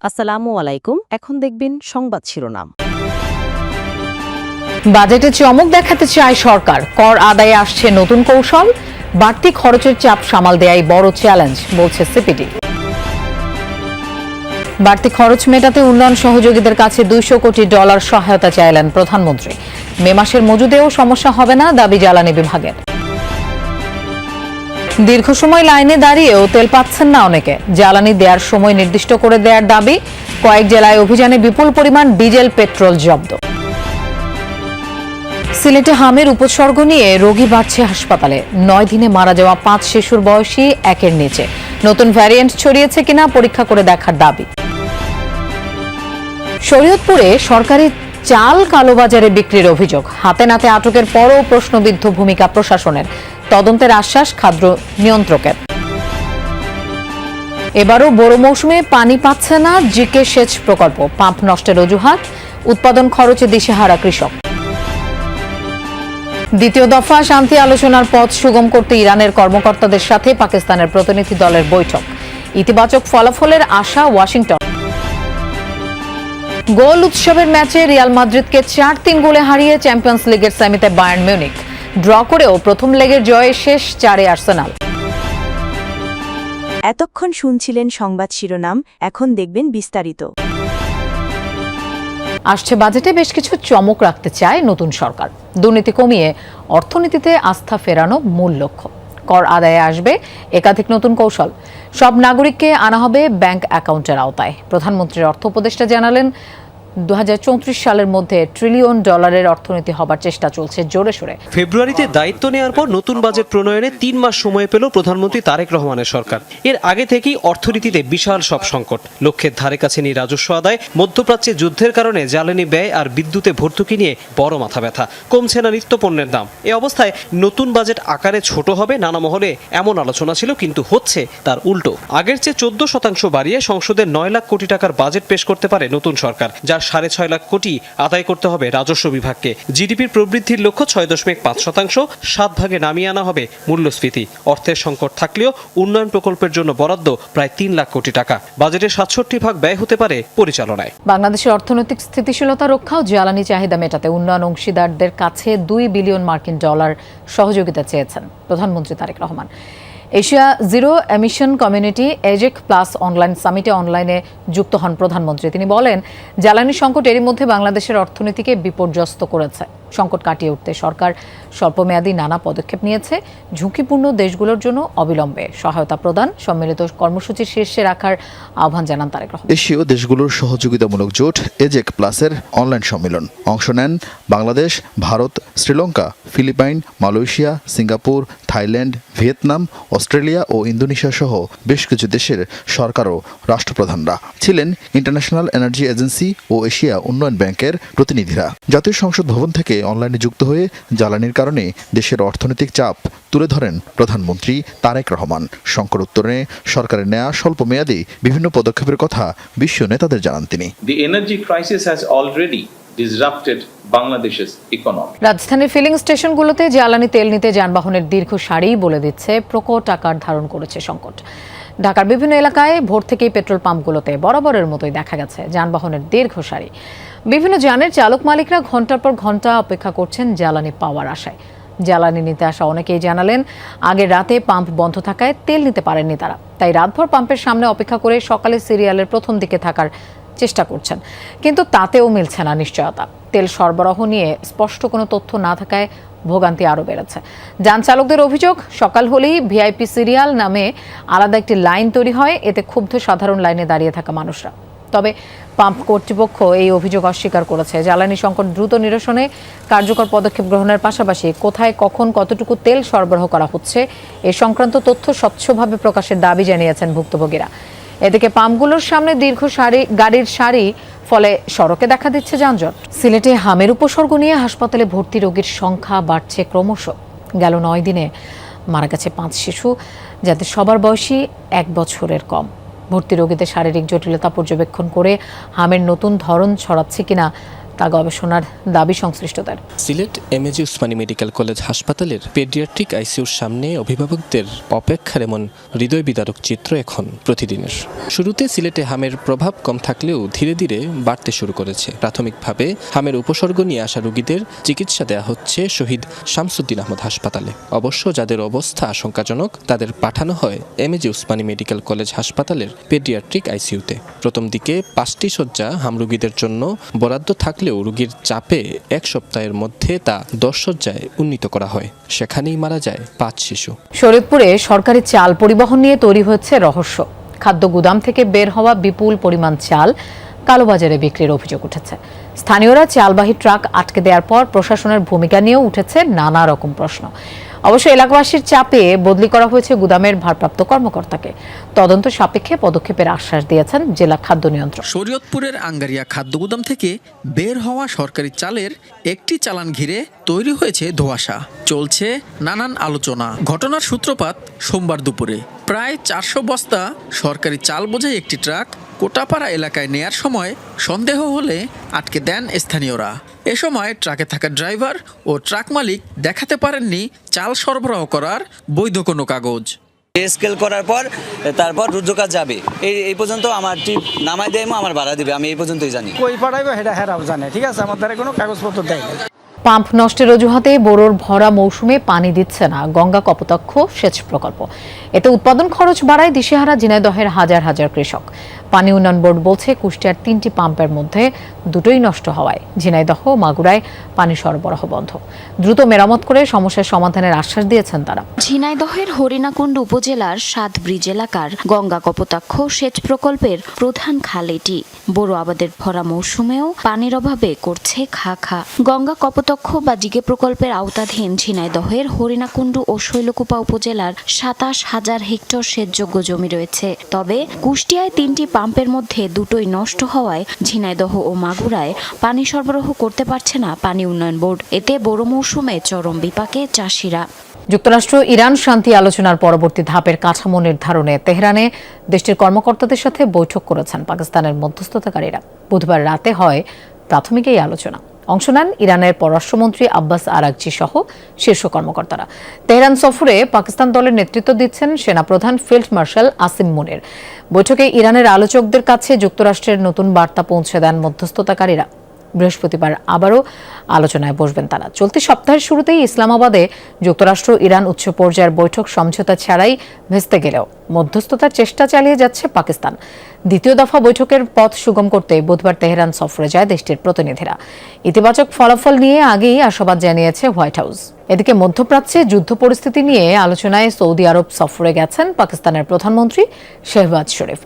আসসালামু আলাইকুম। এখন দেখবেন সংবাদ শিরোনাম। বাজেটে চমক দেখাতে চায় সরকার, কর আদায়ে আসছে নতুন কৌশল, বাড়তি খরচের চাপ সামাল দেয়াই বড় চ্যালেঞ্জ বলছে সিপিডি। বাড়তি খরচ মেটাতে উন্নয়ন সহযোগীদের কাছে $200 কোটি সহায়তা চাইলেন প্রধানমন্ত্রী। মে মাসের মজুদেও সমস্যা হবে না, দাবি জ্বালানি বিভাগের। দীর্ঘ সময় লাইনে দাঁড়িয়েও তেল পাচ্ছেন না অনেকে, জ্বালানি দেওয়ার সময় নির্দিষ্ট করে দেওয়ার দাবি। কয়েক জেলায় অভিযানে বিপুল পরিমাণ ডিজেল পেট্রোল জব্দ। সিলেটে হামের উপসর্গ নিয়ে রোগী বাড়ছে হাসপাতালে। 9 দিনে মারা যাওয়া 5 শিশুর বয়সী 1-এর নিচে। নতুন ভ্যারিয়েন্ট ছড়িয়েছে কিনা পরীক্ষা করে দেখার দাবি। শরীয়তপুরে সরকারি চাল কালোবাজারে বিক্রির অভিযোগ, হাতে নাতে আটকের পরও প্রশ্নবিদ্ধ ভূমিকা প্রশাসনের। তদন্তের আশ্বাস খাদ্য নিয়ন্ত্রকের। এবারও বড় মৌসুমে পানি পাচ্ছে না জিকে সেচ প্রকল্প, পাম্প নষ্টের অজুহাত, উৎপাদন খরচে দিশেহারা কৃষক। দ্বিতীয় দফা শান্তি আলোচনার পথ সুগম করতে ইরানের কর্মকর্তাদের সাথে পাকিস্তানের প্রতিনিধি দলের বৈঠক, ইতিবাচক ফলাফলের আশা ওয়াশিংটন। গোল উৎসবের ম্যাচে রিয়াল মাদ্রিদকে 4-3 গোলে হারিয়ে চ্যাম্পিয়ন্স লিগের সেমিতে বায়ার্ন মিউনিখ। ড্র করেও প্রথম লেগের জয়ে শেষ 4-এ আর্সেনাল। এতক্ষণ শুনছিলেন সংবাদ শিরোনাম, এখন দেখবেন বিস্তারিত। আসছে বাজেটে বেশ কিছু চমক রাখতে চায় নতুন সরকার। দুর্নীতি কমিয়ে অর্থনীতিতে আস্থা ফেরানো মূল লক্ষ্য। কর আদায়ে আসবে একাধিক নতুন কৌশল। সব নাগরিককে আনা হবে ব্যাংক অ্যাকাউন্টের আওতায়। প্রধানমন্ত্রীর অর্থ উপদেষ্টা জানালেন, 2034 সালের মধ্যে $1 ট্রিলিয়ন অর্থনীতি হবার চেষ্টা চলছে জোরে সোরে। ফেব্রুয়ারিতে দায়িত্ব নেওয়ার পর নতুন বাজেট প্রণয়নে 3 মাস সময় পেল প্রধানমন্ত্রী তারেক রহমানের সরকার। এর আগে থেকেই অর্থনীতিতে বিশাল সব সংকট, লক্ষ্যের ধারে কাছে নিয়ে রাজস্ব আদায়, মধ্যপ্রাচ্যে যুদ্ধের কারণে জ্বালানি ব্যয় আর বিদ্যুতে ভর্তুকি নিয়ে বড় মাথা ব্যথা, কমছে না নিত্য পণ্যের দাম। এ অবস্থায় নতুন বাজেট আকারে ছোট হবে নানা মহলে এমন আলোচনা ছিল, কিন্তু হচ্ছে তার উল্টো। আগের চেয়ে 14% বাড়িয়ে সংসদে 9 লাখ কোটি টাকার বাজেট পেশ করতে পারে নতুন সরকার, যার 6.5 লাখ কোটি আদায় করতে হবে রাজস্ব বিভাগকে। জিডিপির প্রবৃদ্ধির লক্ষ্য 6.5%, 7 ভাগে নামিয়ে আনা হবে মূল্যস্ফীতি। অর্থের সংকট থাকলেও উন্নয়ন প্রকল্পের জন্য বরাদ্দ প্রায় 3 লাখ কোটি টাকা। বাজেটের 67 ভাগ ব্যয় হতে পারে পরিচালনায়। বাংলাদেশের অর্থনৈতিক স্থিতিশীলতা রক্ষা ও জ্বালানি চাহিদা মেটাতে উন্নয়ন অংশীদারদের কাছে $2 বিলিয়ন সহযোগিতা চেয়েছেন প্রধানমন্ত্রী Tarique Rahman. Asia zero emission community এজেক প্লাস অনলাইন সামিটে অনলাইনে যুক্ত হন প্রধানমন্ত্রী। তিনি বলেন, জ্বালানি সংকট এরই মধ্যে বাংলাদেশের অর্থনীতিকে বিপর্যস্ত করেছে। সংকট কাটিয়ে উঠতে সরকার স্বল্পমেয়াদী নানা পদক্ষেপ নিয়েছে। ঝুঁকিপূর্ণ দেশগুলোর জন্য অবিলম্বে সহায়তা প্রদান সম্মিলিত কর্মসূচির শীর্ষে রাখার আহ্বান জানান তারেক রহমান। এশীয় দেশগুলোর সহযোগিতামূলক জোট এজেক প্লাসের অনলাইন সম্মেলন অংশ নেন Bangladesh, Bharat, Sri Lanka, Philippines, Malaysia, Singapore, Thailand, Vietnam, Australia ও ইন্দোনেশিয়া সহ বেশ কিছু দেশের সরকার ও রাষ্ট্রপ্রধানরা ছিলেন। ইন্টারন্যাশনাল এনার্জি এজেন্সি ও এশিয়া উন্নয়ন ব্যাংকের প্রতিনিধিরা। জাতীয় সংসদ ভবন থেকে অনলাইনে যুক্ত হয়ে জ্বালানির কারণে দেশের অর্থনৈতিক চাপ তুলে ধরেন প্রধানমন্ত্রী তারেক রহমান। সংকট উত্তরণে সরকারের নেয়া স্বল্প মেয়াদী বিভিন্ন পদক্ষেপের কথা বিশ্ব নেতাদের জানান তিনি। The energy crisis has already disrupted Bangladesh's economy. রাজধানীর ফিলিং স্টেশনগুলোতে জ্বালানি তেল নিতে যানবাহনের দীর্ঘ সারি বলে দিচ্ছে প্রকট আকার ধারণ করেছে সংকট। ঢাকার বিভিন্ন এলাকায় ভোর থেকেই পেট্রোল পাম্পগুলোতে বরাবরের মতোই দেখা গেছে যানবাহনের দীর্ঘ সারি। বিভিন্ন যানের চালক মালিকরা ঘন্টার পর ঘন্টা অপেক্ষা করছেন জ্বালানি পাওয়ার আশায়। জ্বালানি নিতে আসা অনেকেই জানালেন, আগের রাতে পাম্প বন্ধ থাকায় তেল নিতে পারেননি তারা, তাই রাতভর পাম্পের সামনে অপেক্ষা করে সকালে সিরিয়ালের প্রথম দিকে থাকার চেষ্টা করছেন, কিন্তু তাতেও মিলছে না নিশ্চয়তা। তেল সরবরাহ নিয়ে স্পষ্ট কোনো তথ্য না থাকায় ভোগান্তি আরও বেড়েছে। যান চালকদের অভিযোগ, সকাল হলেই ভিআইপি সিরিয়াল নামে আলাদা একটি লাইন তৈরি হয়, এতে ক্ষুব্ধ সাধারণ লাইনে দাঁড়িয়ে থাকা মানুষরা। তবে পাম্প কর্তৃপক্ষ এই অভিযোগ অস্বীকার করেছে। জ্বালানি সংকট দ্রুত নিরসনে কার্যকর পদক্ষেপ গ্রহণের পাশাপাশি কোথায় কখন কতটুকু তেল সরবরাহ করা হচ্ছে এ সংক্রান্ত তথ্য স্বচ্ছভাবে প্রকাশের দাবি জানিয়েছেন ভুক্তভোগীরা। এদিকে পাম্পগুলোর সামনে দীর্ঘ গাড়ির সারি, ফলে সড়কে দেখা দিচ্ছে যানজট। সিলেটে হামের উপসর্গ নিয়ে হাসপাতালে ভর্তি রোগীর সংখ্যা বাড়ছে ক্রমশ। গেল 9 দিনে মারা গেছে 5 শিশু, যাদের সবার বয়সী 1 বছরের কম। ভর্তি রোগীদের শারীরিক জটিলতা পর্যবেক্ষণ করে হামের নতুন ধরন ছড়াচ্ছে কিনা তা গবেষণার দাবি সংশ্লিষ্টদের। Sylhet MAG Usmani medical college হাসপাতালের পেডিয়াট্রিক আইসিইউর সামনে অভিভাবকদের অপেক্ষার এমন হৃদয় বিদারক চিত্র এখন প্রতিদিনের। শুরুতে সিলেটে হামের প্রভাব কম থাকলেও ধীরে ধীরে বাড়তে শুরু করেছে। প্রাথমিকভাবে হামের উপসর্গ নিয়ে আসা রোগীদের চিকিৎসা দেওয়া হচ্ছে শহীদ শামসুদ্দিন আহমদ হাসপাতালে। অবশ্য যাদের অবস্থা আশঙ্কাজনক তাদের পাঠানো হয় এমএজি উসমানী মেডিকেল কলেজ হাসপাতালের পেডিয়াট্রিক আইসিইউতে। প্রথম দিকে 5টি শয্যা হাম রোগীদের জন্য বরাদ্দ থাকলেও রোগীর চাপে 1 সপ্তাহের মধ্যে তা 10 শয্যায় উন্নীত করা হয়। সেখানেই মারা যায় 5 শিশু। শরীয়তপুরে সরকারি চাল পরিবহন নিয়ে তৈরি হচ্ছে রহস্য। খাদ্য গুদাম থেকে বের হওয়া বিপুল পরিমাণ চাল কালোবাজারে বিক্রির অভিযোগ উঠেছে। স্থানীয়রা চালবাহী ট্রাক আটকে দেওয়ার পর প্রশাসনের ভূমিকা নিয়েও উঠেছে নানা রকম প্রশ্ন। অবশ্য এলাকাবাসীর চাপে বদলি করা হয়েছে গুদামের ভারপ্রাপ্ত কর্মকর্তাকে। তদন্ত সাপেক্ষে পদক্ষেপের আশ্বাস দিয়েছেন জেলা খাদ্য নিয়ন্ত্রক। শরীয়তপুরের আঙ্গারিয়া খাদ্য গুদাম থেকে বের হওয়া সরকারি চালের একটি চালান ঘিরে তৈরি হয়েছে ধোঁয়াশা। চলছে নানান আলোচনা। ঘটনার সূত্রপাত সোমবার দুপুরে। প্রায় 400 বস্তা সরকারি চাল বোঝাই একটি ট্রাক কোটাপাড়া এলাকায় নেয়ার সময় সন্দেহ হলে আটকে দেন স্থানীয়রা। এ সময় ট্রাকে থাকা ড্রাইভার ও ট্রাক মালিক দেখাতে পারেননি চাল সরবরাহ করার বৈধ কোনো কাগজ। স্কেল করার পর তারপর রুদ্রকাজ যাবে এই পর্যন্ত আমার টিপ নামাই দেয় আমার ভাড়া দিবে, আমি এই পর্যন্তই জানি। কই পাঠাইবো সেটা হেরাও জানে, ঠিক আছে, আমার দ্বারা কোনো কাগজপত্র দেয় না। পাম্প নষ্টের অজুহাতে বোরোর ভরা মৌসুমে পানি দিচ্ছে না গঙ্গা কপোতাক্ষ সেচ প্রকল্প। এতে উৎপাদন খরচ বাড়ায় দিশেহারা ঝিনাইদহের হাজার হাজার কৃষক। পানি উন্নয়ন বোর্ড বলছে কুষ্টিয়ার 3টি পাম্পের মধ্যে 2টোই নষ্ট হওয়ায় ঝিনাইদহ ও মাগুরায় পানি সরবরাহ বন্ধ। দ্রুত মেরামত করে সমস্যার সমাধানের আশ্বাস দিয়েছেন তারা। ঝিনাইদহের হরিণাকুণ্ড উপজেলার 7 ব্রিজ এলাকার গঙ্গা কপোতাক্ষ সেচ প্রকল্পের প্রধান খাল এটি। বোরো আবাদের ভরা মৌসুমেও পানির অভাবে করছে খা খা। গঙ্গা কপোতাক্ষ বা জিগে প্রকল্পের আওতাধীন ঝিনাইদহের হরিণাকুণ্ড ও শৈলকুপা উপজেলার 27,000 হেক্টর সেচযোগ্য জমি রয়েছে। তবে কুষ্টিয়ায় 3টি পাম্পের মধ্যে 2টোই নষ্ট হওয়ায় ঝিনাইদহ ও মাগুরায় পানি সরবরাহ করতে পারছে না পানি উন্নয়ন বোর্ড। এতে বোরো মৌসুমে চরম বিপাকে চাষিরা। যুক্তরাষ্ট্র ইরান শান্তি আলোচনার পরবর্তী ধাপের কাঠামো নির্ধারণে তেহরানে দেশটির কর্মকর্তাদের সাথে বৈঠক করেছেন পাকিস্তানের মধ্যস্থতাকারীরা। বুধবার রাতে হয় প্রাথমিক এই আলোচনা। অংশ নেন ইরানের পররাষ্ট্রমন্ত্রী আব্বাস আরাগচি সহ শীর্ষ কর্মকর্তারা। তেহরান সফরে পাকিস্তান দলের নেতৃত্ব দিচ্ছেন সেনাপ্রধান ফিল্ড মার্শাল আসিম মুনির। বৈঠকে ইরানের আলোচকদের কাছে যুক্তরাষ্ট্রের নতুন বার্তা পৌঁছে দেন মধ্যস্থতাকারীরা। বৃহস্পতিবার আবারও আলোচনায় বসবেন তারা। চলতি সপ্তাহের শুরুতেই ইসলামাবাদে যুক্তরাষ্ট্র ইরান উচ্চ পর্যায়ের বৈঠক সমঝোতা ছাড়াই ভেস্তে গেলেও মধ্যস্থতার চেষ্টা চালিয়ে যাচ্ছে পাকিস্তান। দ্বিতীয় দফা বৈঠকের পথ সুগম করতে বুধবার তেহরান সফরে যায় দেশটির প্রতিনিধিরা। ইতিবাচক ফলাফল নিয়ে আগেই আশাবাদ জানিয়েছে হোয়াইট হাউস। এদিকে মধ্যপ্রাচ্যে যুদ্ধ পরিস্থিতি নিয়ে আলোচনায় সৌদি আরব সফরে গেছেন পাকিস্তানের প্রধানমন্ত্রী শেহবাজ শরীফ।